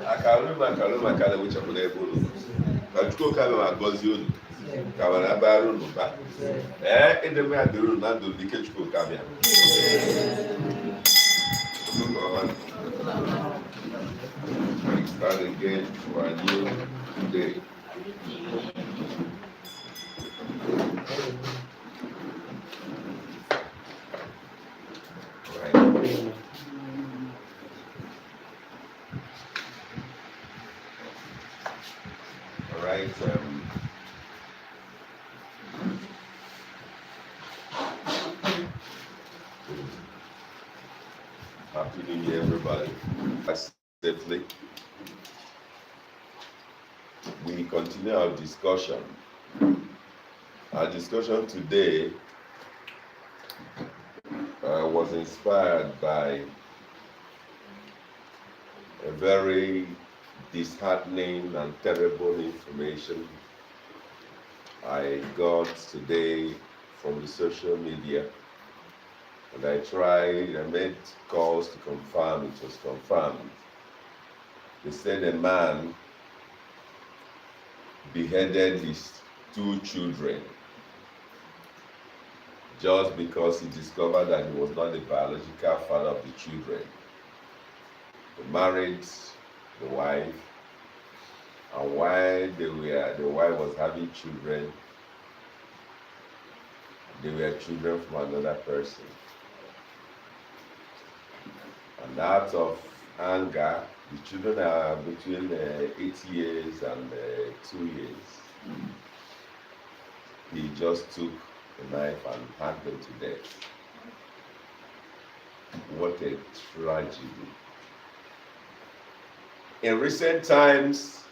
Akala which of the able. But go come and goes you. Kawanabaro Nuba. In the way I do not do the kitchen come start again for a new day. Right. All right. Happy New Year, everybody. Safely. We continue our discussion. Our discussion today was inspired by a very disheartening and terrible information I got today from the social media. And I made calls to confirm it was confirmed. They said a man beheaded his 2 children just because he discovered that he was not the biological father of the children. He married the wife, and while the wife was having children, they were children from another person. And out of anger, the children are between 8 years and 2 years. He just took a knife and hacked them to death. What a tragedy. In recent times,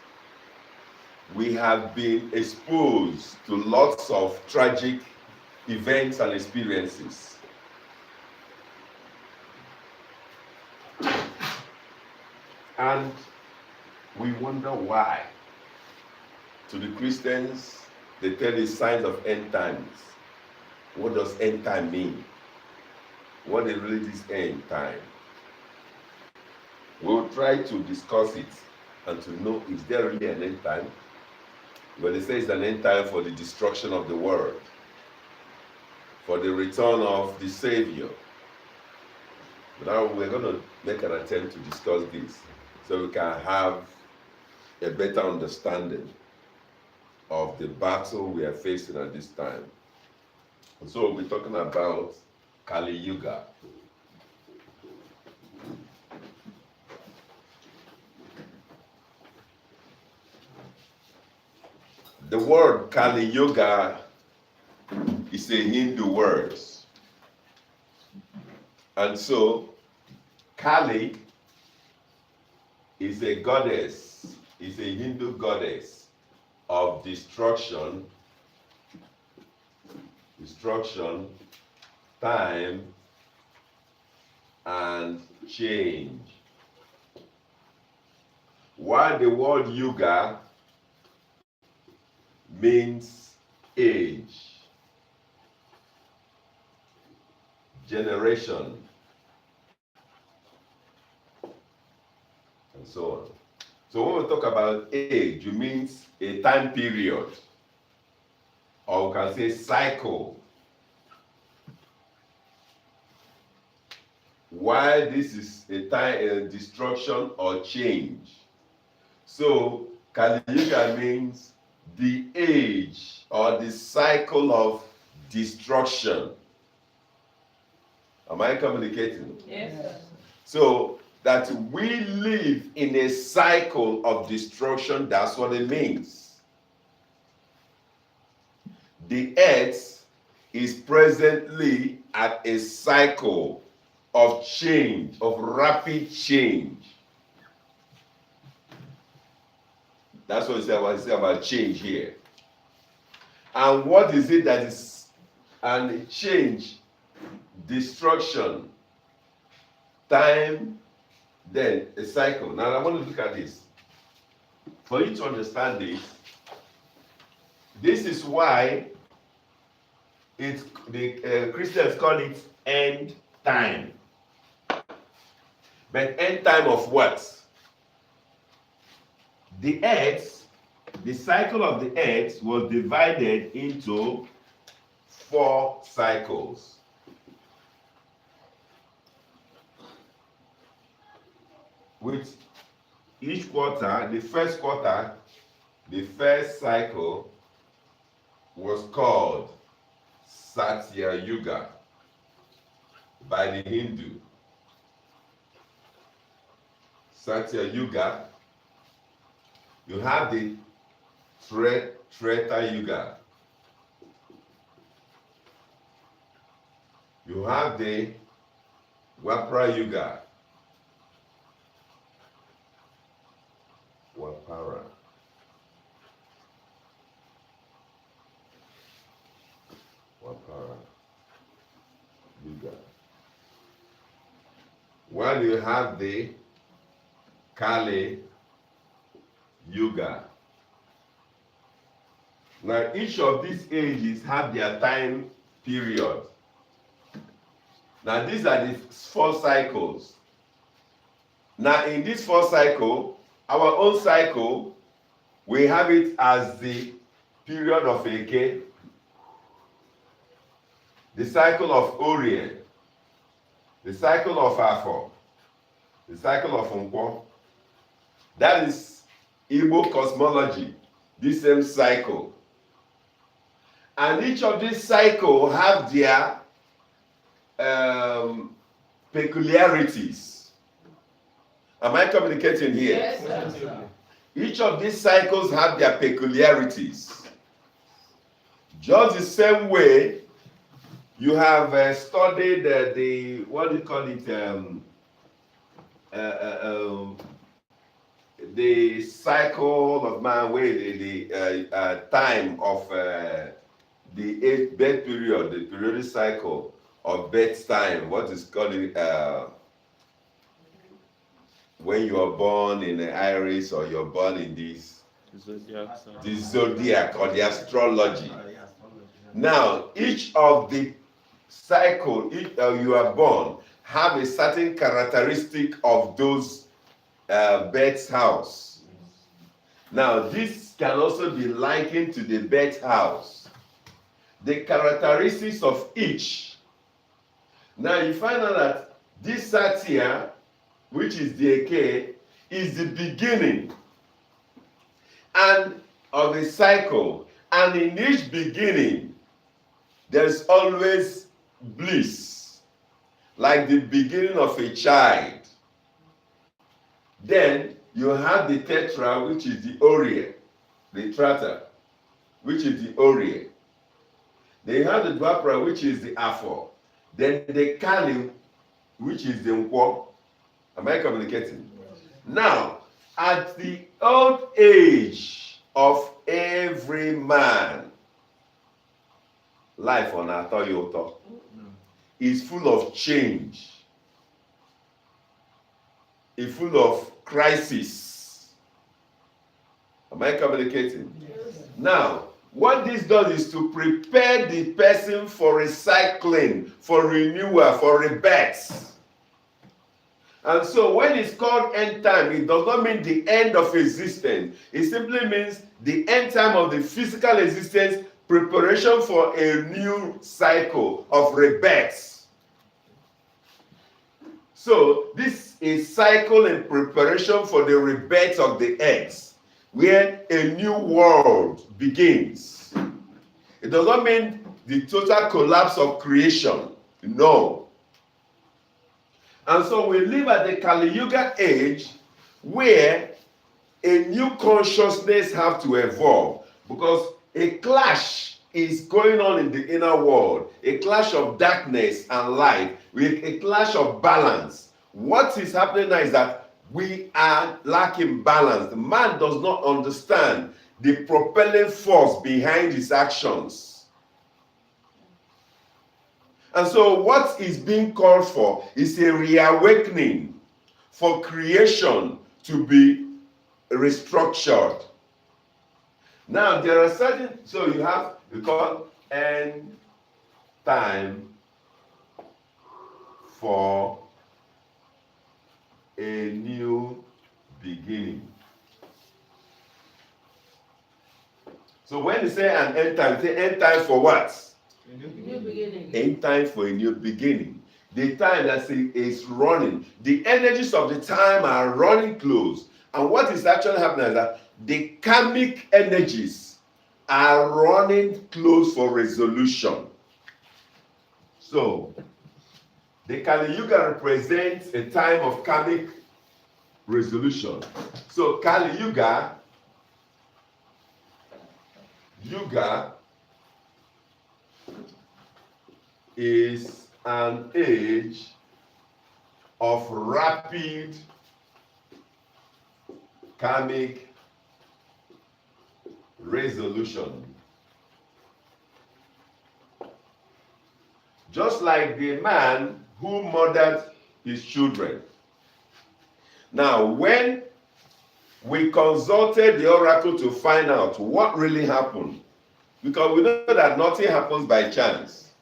we have been exposed to lots of tragic events and experiences. And we wonder why. To the Christians, they tell the signs of end times. What does end time mean? What is really this end time? We'll try to discuss it and to know, is there really an end time? Well, they say it's an end time for the destruction of the world, for the return of the Savior. But now we're going to make an attempt to discuss this so we can have a better understanding of the battle we are facing at this time. So we'll be talking about Kali Yuga. The word Kali Yuga is a Hindu word. And so Kali is a goddess, is a Hindu goddess of destruction, time, and change. While the word Yuga means age, generation, and so on. So when we talk about age, it means a time period, or we can say cycle. While this is a time destruction or change. So Kali Yuga means the age or the cycle of destruction. Am I communicating? Yes. So that we live in a cycle of destruction, that's what it means. The earth is presently at a cycle of change, of rapid change. That's what it's about change here. And what is it that is and change, destruction, time, then a cycle. Now I want to look at this. For you to understand this is why the Christians call it end time. But end time of what? the earth, the cycle of the earth was divided into 4 cycles. With each quarter, the first cycle was called Satya Yuga by the Hindu. Satya Yuga. You have the Treta Yuga. You have the Wapara Yuga. Wapara. Wapara Yuga. While you have the Kali Yuga. Now each of these ages have their time period. Now these are the 4 cycles. Now in this 4 cycle, our own cycle, we have it as the period of Eke, the cycle of Orient, the cycle of Afo, the cycle of Nkwo. That is Igbo cosmology, this same cycle. And each of these cycles have their peculiarities. Am I communicating here? Yes, sir. Each of these cycles have their peculiarities. Just the same way you have studied the, what do you call it, the cycle of man, the time of the birth period, the periodic cycle of birth time, what is called when you are born in the iris or you're born in this, the zodiac or the astrology. Now, each of the cycle you are born have a certain characteristic of those birth house. Now, this can also be likened to the birth house. The characteristics of each. Now, you find out that this Satya, which is the Eke, is the beginning and of a cycle. And in each beginning, there's always bliss, like the beginning of a child. Then you have the Tetra, which is the Oriye, the Trata, which is the Oriye. Then you have the Dwapara, which is the Afo. Then the Kali, which is the Nkwo. Am I communicating? Yes. Now, at the old age of every man, life on our Toyota is full of change. It's full of crisis. Am I communicating? Yes. Now, what this does is to prepare the person for recycling, for renewal, for rebirth. And so when it's called end time, it does not mean the end of existence. It simply means the end time of the physical existence, preparation for a new cycle of rebirth. So this is cycle in preparation for the rebirth of the earth, where a new world begins. It does not mean the total collapse of creation. No. And so we live at the Kali Yuga age where a new consciousness have to evolve, because a clash is going on in the inner world, a clash of darkness and light, with a clash of balance. What is happening now is that we are lacking balance. Man does not understand the propelling force behind his actions. And so what is being called for is a reawakening for creation to be restructured. Now there are certain, so you have, we call end time for a new beginning. So when you say an end time, say end time for what? A new beginning. End time for a new beginning. The time that is running. The energies of the time are running close. And what is actually happening is that the karmic energies are running close for resolution. So, the Kali Yuga represents a time of karmic resolution. So, Kali Yuga is an age of rapid karmic resolution. Just like the man who murdered his children. Now, when we consulted the oracle to find out what really happened, because we know that nothing happens by chance,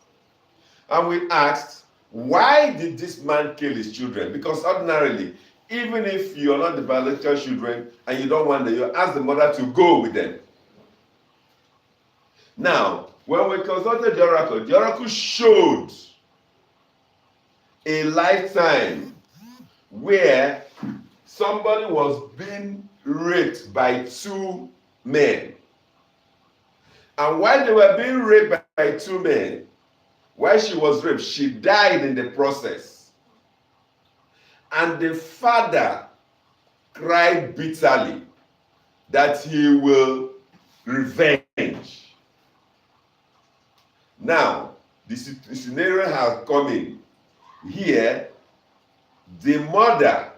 and we asked, why did this man kill his children? Because ordinarily, even if you're not the biological children and you don't want them, you ask the mother to go with them. Now, when we consulted the oracle showed a lifetime where somebody was being raped by two men. And while they were being raped by two men, while she was raped, she died in the process. And the father cried bitterly that he will revenge. Now, the scenario has come in. Here, the mother.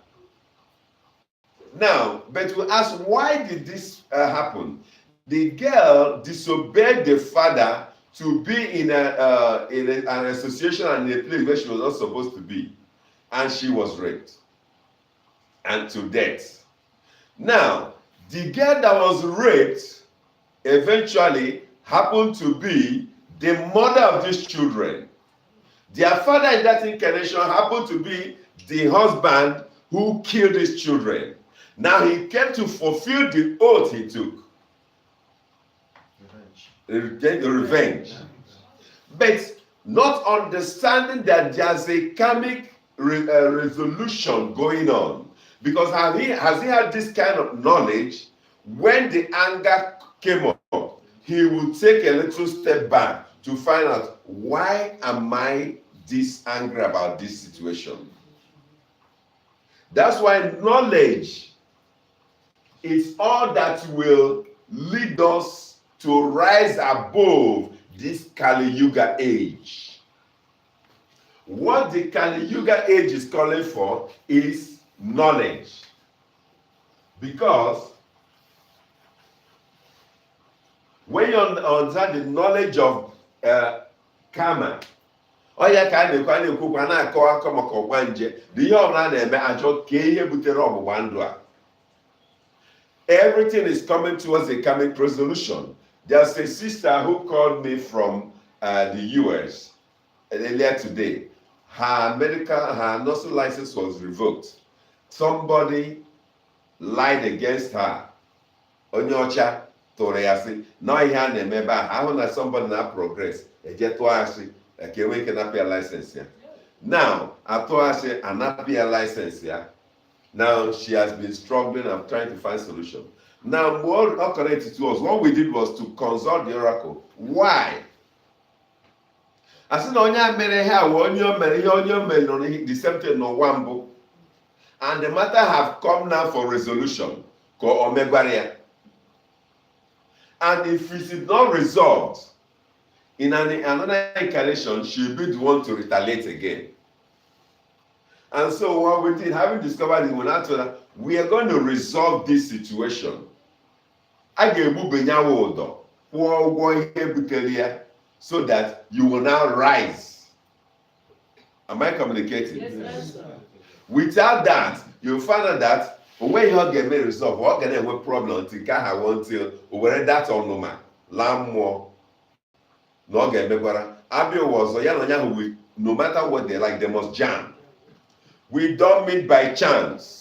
Now, but we ask, why did this happen? The girl disobeyed the father to be in an association and a place where she was not supposed to be. And she was raped. And to death. Now, the girl that was raped eventually happened to be the mother of these children. Their father in that incarnation happened to be the husband who killed his children. Now he came to fulfill the oath he took. Revenge. But not understanding that there's a karmic resolution going on. Because has he had this kind of knowledge, when the anger came up, he would take a little step back to find out, why am I this angry about this situation? That's why knowledge is all that will lead us to rise above this Kali Yuga age. What the Kali Yuga age is calling for is knowledge. Because when you understand the knowledge of karma, onye ka a na-ekwukwa na-akọwa akọ maka ọgba nje na ihe ọbụla na-eme achọ ka ihe butere ọgbụgba ndụ a. Everything is coming towards a karmic resolution. There's a sister who called me from the US earlier today. Her nursing license was revoked. Somebody lied against her. Onye ọcha tụrụ ya sị na ihe a na-eme ebe ahụ na somebody na progress eje tụọ asị ka enwe ike napụ ya license ya. Now, atụọ asị anapụ ya license ya. Now she has been struggling and trying to find solution. Now, what occurred to us, what we did was to consult the oracle. Why? I said, onye mere ha, onye mere the same thing no wambo. And the matter have come now for resolution. Ko omegwaria. And if it is not resolved, in another incarnation, she'll be the one to retaliate again. And so what we did, having discovered it, we are going to resolve this situation. So that you will now rise. Am I communicating? Yes, sir. Without that, you'll find out that when you get me resolved, what can have a problem until I want to over that on no man. Lamb more. No get me gwara. Abio was no matter what they like, they must jam. We don't meet by chance.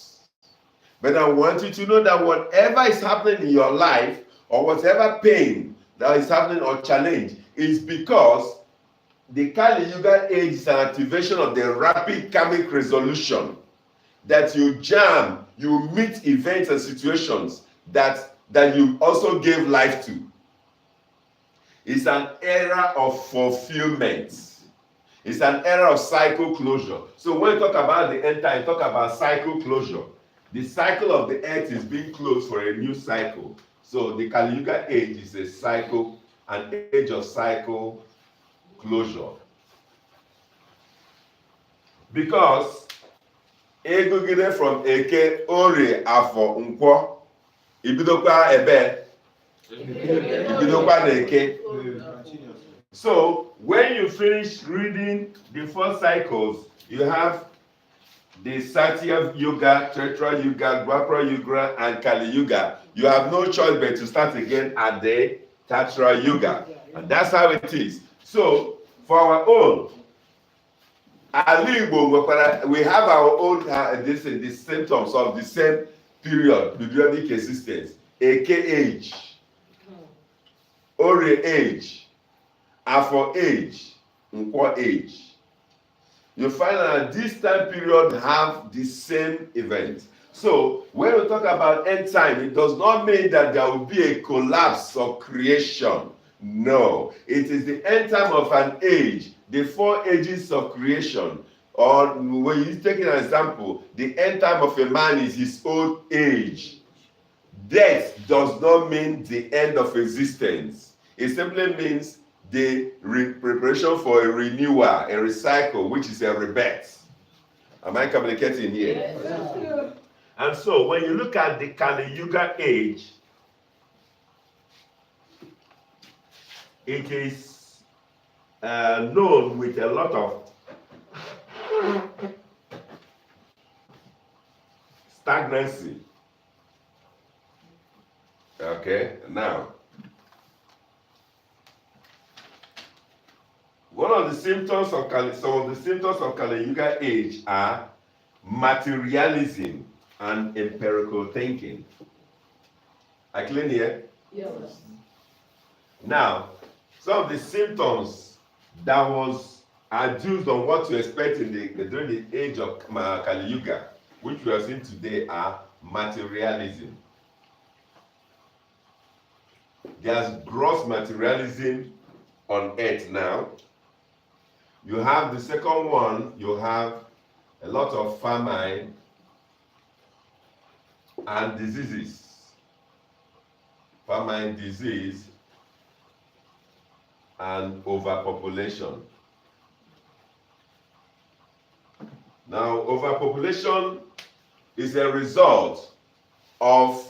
But I want you to know that whatever is happening in your life, or whatever pain, that is happening or challenge is because the Kali Yuga age is an activation of the rapid karmic resolution that you jam, you meet events and situations that you also gave life to. It's an era of fulfillment. It's an era of cycle closure. So when you talk about the end time, you talk about cycle closure. The cycle of the earth is being closed for a new cycle. So the Kali Yuga age is a cycle, an age of cycle closure. Because egugide from Eke, Orie, Afọ, Nkwọ, ibidokwa ebe, ibidokwa na Eke. So when you finish reading the 4 cycles, you have the Satya Yuga, Treta Yuga, Dwapara Yuga, and Kali Yuga. You have no choice but to start again at the Tatra Yuga. And that's how it is. So for our own, we have our own the symptoms of the same periodic existence. Eke age, Ore age, Afọ age, Nkwọ age. You find that this time period have the same event. So when we talk about end time, it does not mean that there will be a collapse of creation. No, it is the end time of an age, the 4 ages of creation. Or when you take an example, the end time of a man is his old age. Death does not mean the end of existence. It simply means the preparation for a renewal, a recycle, which is a rebirth. Am I communicating here? Yes. And so when you look at the Kali Yuga age, it is known with a lot of stagnancy. Okay, now, one of the symptoms of Kali Yuga age are materialism and empirical thinking. I clear here? Yes. Now, some of the symptoms that was adduced on what to expect during the age of Kali Yuga, which we are seeing today, are materialism. There's gross materialism on earth now. You have the second one, you have a lot of famine and diseases. Famine, disease, and overpopulation. Now, overpopulation is a result of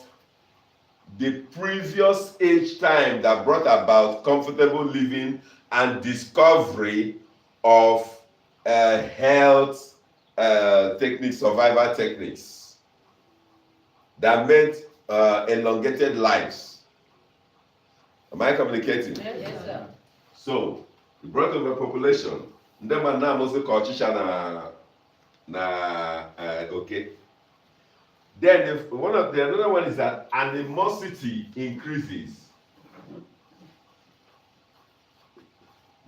the previous age time that brought about comfortable living and discovery of health techniques, survival techniques that meant elongated lives. Am I communicating? Yes, sir. So, it brought overpopulation. Ndema na mose kochisha na okay. Then another one is that animosity increases.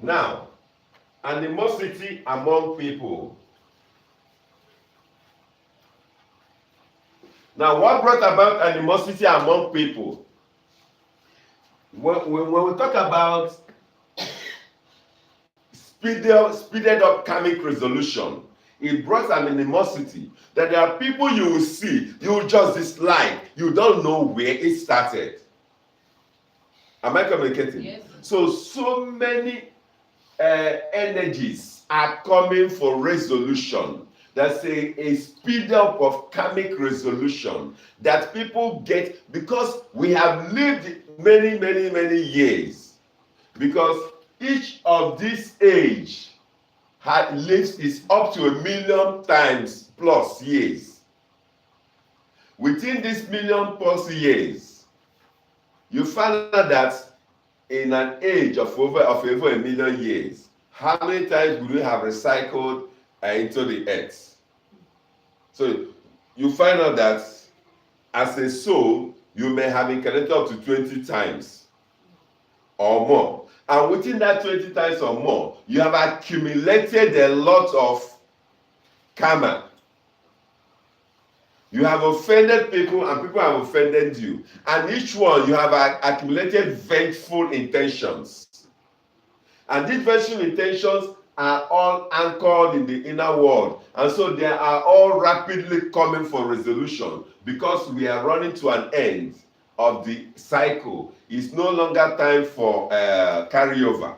Now, animosity among people. Now, what brought about animosity among people? When we talk about speeded up karmic resolution, it brought an animosity that there are people you will see, you will just dislike, you don't know where it started. Am I communicating? Yes. So many energies are coming for resolution. That's a speed up of karmic resolution that people get because we have lived many years. Because each of this age lives is up to 1 million times plus years. Within this million plus years, you find out that in an age of over 1 million years, how many times would we have recycled into the earth? So you find out that as a soul, you may have incarnated up to 20 times. or more. And within that 20 times or more, you have accumulated a lot of karma. You have offended people and people have offended you. And each one, you have accumulated vengeful intentions. And these vengeful intentions are all anchored in the inner world. And so they are all rapidly coming for resolution because we are running to an end of the cycle. It's no longer time for carryover.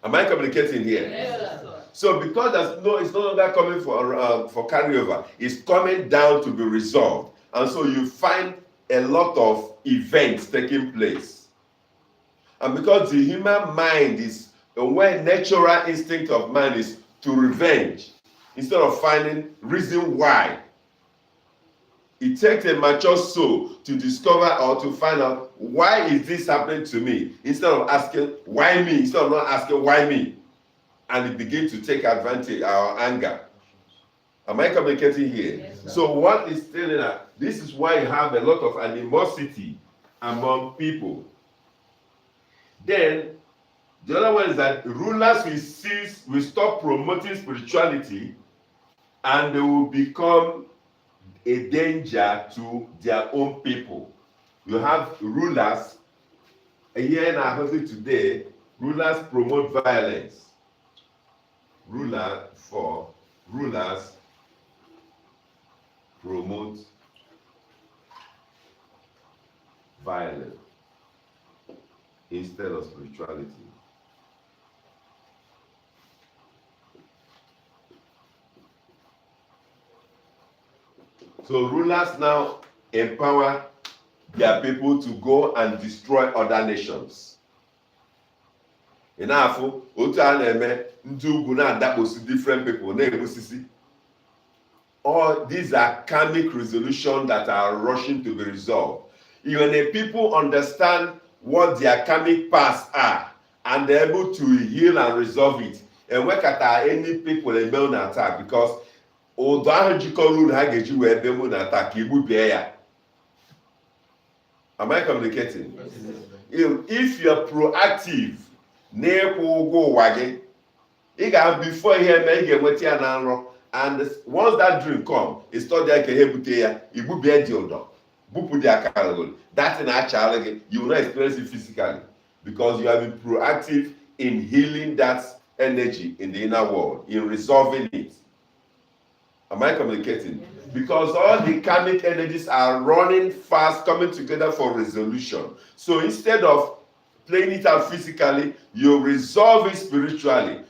Am I communicating here? Yes. So because it's no longer coming for carryover, it's coming down to be resolved. And so you find a lot of events taking place. And because the human mind is, when natural instinct of man is to revenge, instead of finding reason why, it takes a mature soul to discover or to find out why is this happening to me, instead of asking why me, instead of not asking why me, and it begins to take advantage our anger. Am I communicating here? Yes, so what is telling us, this is why you have a lot of animosity among people. Then the other one is that rulers will stop promoting spirituality, and they will become a danger to their own people. You have rulers here in our country today. Rulers promote violence. Rulers promote violence instead of spirituality. So rulers now empower their people to go and destroy other nations. Ị na-afụ otu a na-eme ndị ugwu na-adakposi different people na-egbusisi. All these are karmic resolutions that are rushing to be resolved. When the people understand what their karmic paths are and they're able to heal and resolve it, and work at any people a moon attack, because ụdọ ahụ jikọrọ uru ha ga-eji wee be moon attack igbubie ya. Am I communicating? If you're proactive na-ekwu ụgwọ ụwa gị, ị ga before ihe eme ị ga-enweta ya na nrọ, and once that dream come, it's thought that ka ihe bute ya, igbubie dị ụdọ, bupụ dị aka gị, that thing achala gị, you will not experience it physically because you have been proactive in healing that energy in the inner world, in resolving it. Am I communicating? Because all the karmic energies are running fast, coming together for resolution. So instead of playing it out physically, you resolve it spiritually.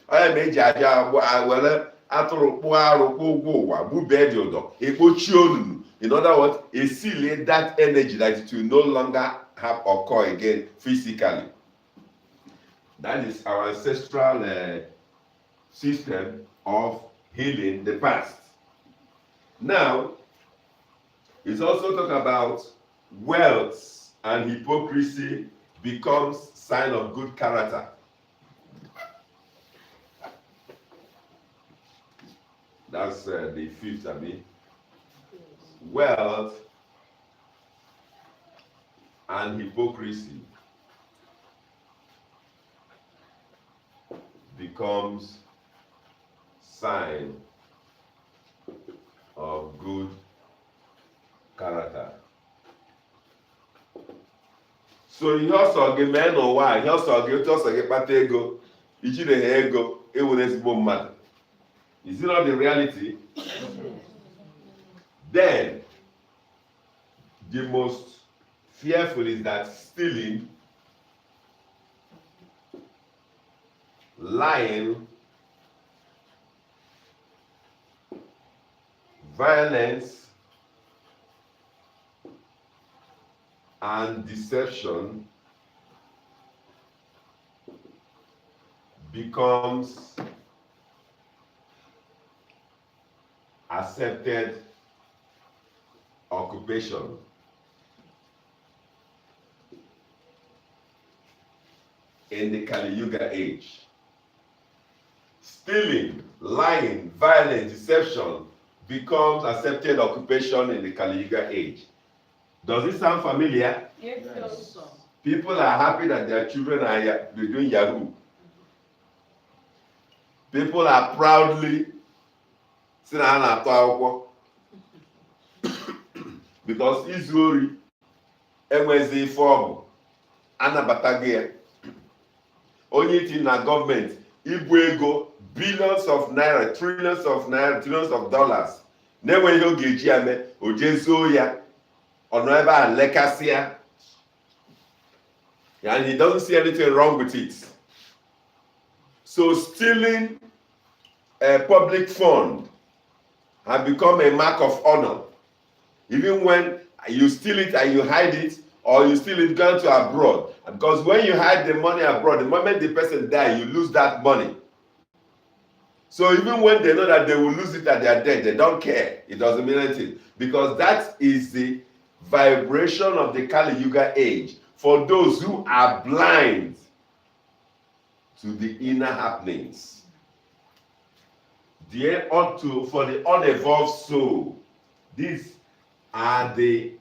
In other words, a seal that energy that it will no longer have occur again physically. That is our ancestral system of healing the past. Now, it's also talk about wealth and hypocrisy becomes sign of good character. That's the fifth, I mean. Wealth and hypocrisy becomes sign of good character. So ihe ọsọ gị mee n'ụwa, ihe ọsọ gị otu ọsọ gị kpata ego, ijiri ha ego ewere ezigbo mmadụ. Is it not the reality? Then, the most fearful is that stealing, lying, violence, and deception becomes accepted occupation. In the Kali Yuga age. Stealing, lying, violence, deception becomes accepted occupation in the Kali Yuga age. Does it sound familiar? Yes. People are happy that their children are doing Yahoo. People are proudly saying ha na-atụ akwụkwọ because izu ori enwezi ife ọ bụ anabataghị ya. Onye iti na gọọmenti ibu ego billions of naira, trillions of naira, trillions of dollars na-enweghị oge eji ya mee, o jezuo ya ọnụ ebe a lekasị ya, and he doesn't see anything wrong with it. So stealing a public fund has become a mark of honor. Even when you steal it and you hide it, or you steal it going to abroad. Because when you hide the money abroad, the moment the person dies, you lose that money. So even when they know that they will lose it at their death, they don't care. It doesn't mean anything. Because that is the vibration of the Kali Yuga age for those who are blind to the inner happenings. For the unevolved soul, these are the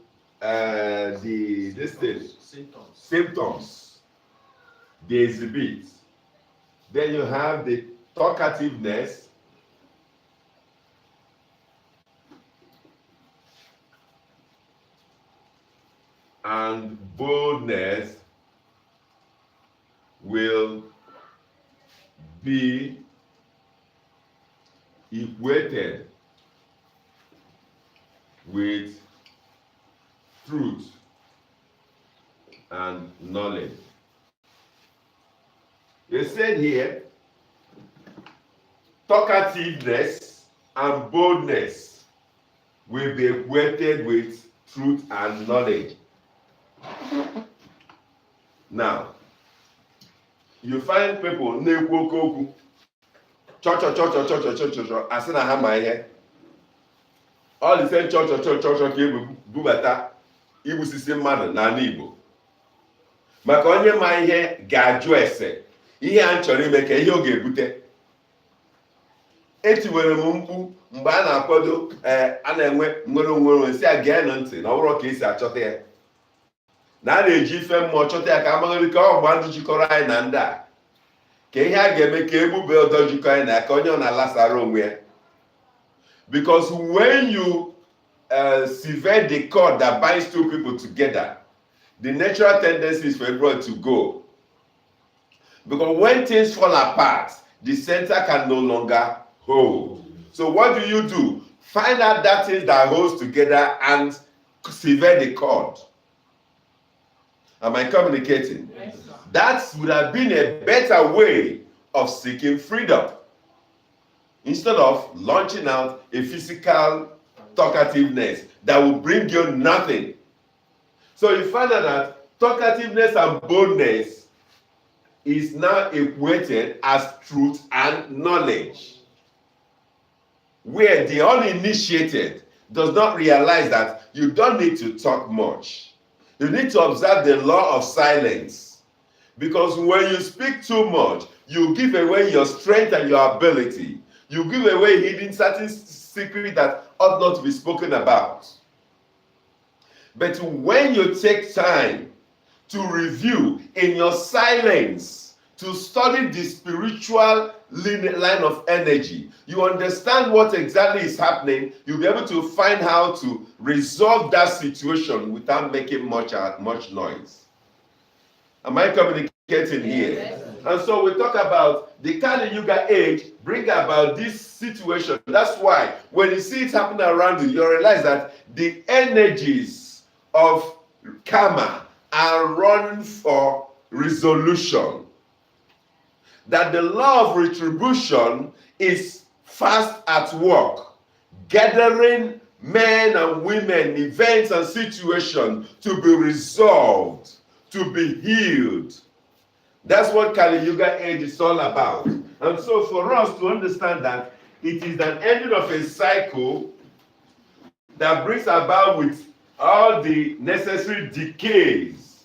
symptoms they exhibit. Then you have the talkativeness, and boldness will be equated with truth and knowledge. They said here, talkativeness and boldness will be equated with truth and knowledge. Now, you find people na-ekwu oke okwu chọchọ asị na ha ma ihe. All the same chọchọ ka ebubata igbusisi mmadụ n'ala Igbo. Maka onye ma ihe ga-ajụ ese ihe a chọrọ ime ka ihe ọ ga-ebute. Etiwere m mkpu mgbe a na-akwado a na-enwe nwere onwe si a gee ntị na ọ bụrụ ka esi achọta ya. Na a na-eji ife mmụọ chọta ya ka amaghịrị ka ọ gba ndụ jikọrọ anyị na ndị a. Ka ihe a ga-eme ka ebube ọdọ jikọ anyị na ka onye ọ na-alasara onwe ya. Because when you sever the cord that binds two people together, the natural tendency is for everyone to go. Because when things fall apart, the center can no longer hold. So what do? Find out that thing that holds together and sever the cord. Am I communicating? Yes, sir. That would have been a better way of seeking freedom, instead of launching out a physical talkativeness that will bring you nothing. So you find out that talkativeness and boldness is now equated as truth and knowledge, where the uninitiated does not realize that you don't need to talk much. You need to observe the law of silence, because when you speak too much, you give away your strength and your ability. You give away hidden certain secret that ought not to be spoken about. But when you take time to review in your silence, to study the spiritual line of energy, you understand what exactly is happening, you'll be able to find how to resolve that situation without making much noise. Am I communicating here? Yes. And so we talk about the Kali Yuga age bring about this situation. That's why when you see it happening around you, you realize that the energies of karma are running for resolution. That the law of retribution is fast at work, gathering men and women, events and situations to be resolved, to be healed. That's what Kali Yuga age is all about. And so for us to understand that it is an ending of a cycle that brings about with all the necessary decays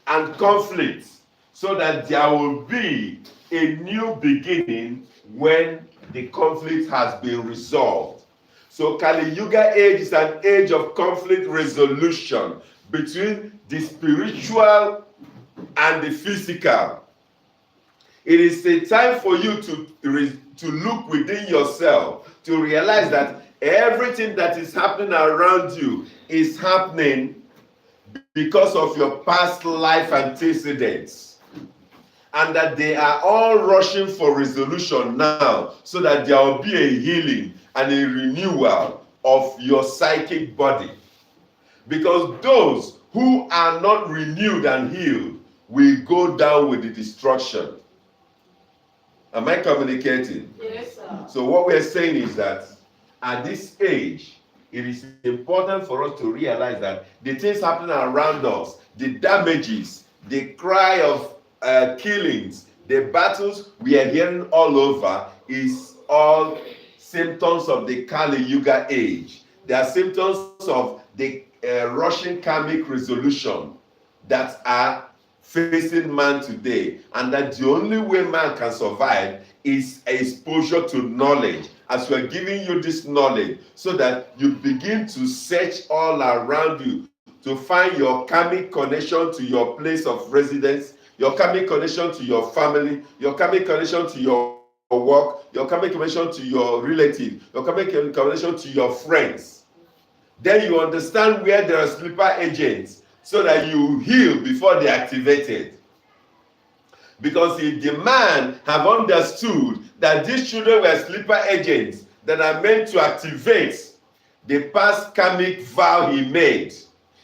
and conflicts, so that there will be a new beginning when the conflict has been resolved. So Kali Yuga age is an age of conflict resolution between the spiritual and the physical. It is a time for you to look within yourself, to realize that everything that is happening around you is happening because of your past life antecedents. And that they are all rushing for resolution now, so that there will be a healing and a renewal of your psychic body. Because those who are not renewed and healed will go down with the destruction. Am I communicating? Yes, sir. So what we're saying is that at this age, it is important for us to realize that the things happening around us, the damages, the cry of killings, the battles we are hearing all over is all symptoms of the Kali Yuga age. They are symptoms of the Russian karmic resolution that are facing man today, and that the only way man can survive is exposure to knowledge. As we're giving you this knowledge, so that you begin to search all around you to find your karmic connection to your place of residence, your karmic connection to your family, your karmic connection to your work, your karmic connection to your relative, your karmic connection to your friends. Then you understand where there are sleeper agents, so that you heal before they activated. Because if the man have understood that these children were sleeper agents that are meant to activate the past karmic vow he made,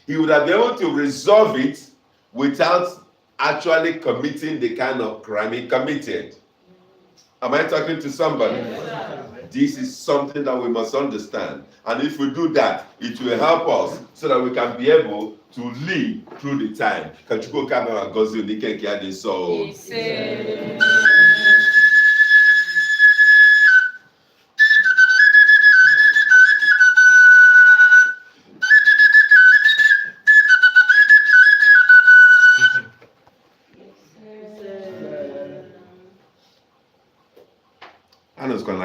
he would have been able to resolve it without actually committing the kind of crime he committed. Am I talking to somebody? Yes, this is something that we must understand. And if we do that, it will help us so that we can be able to live through the time. Yes,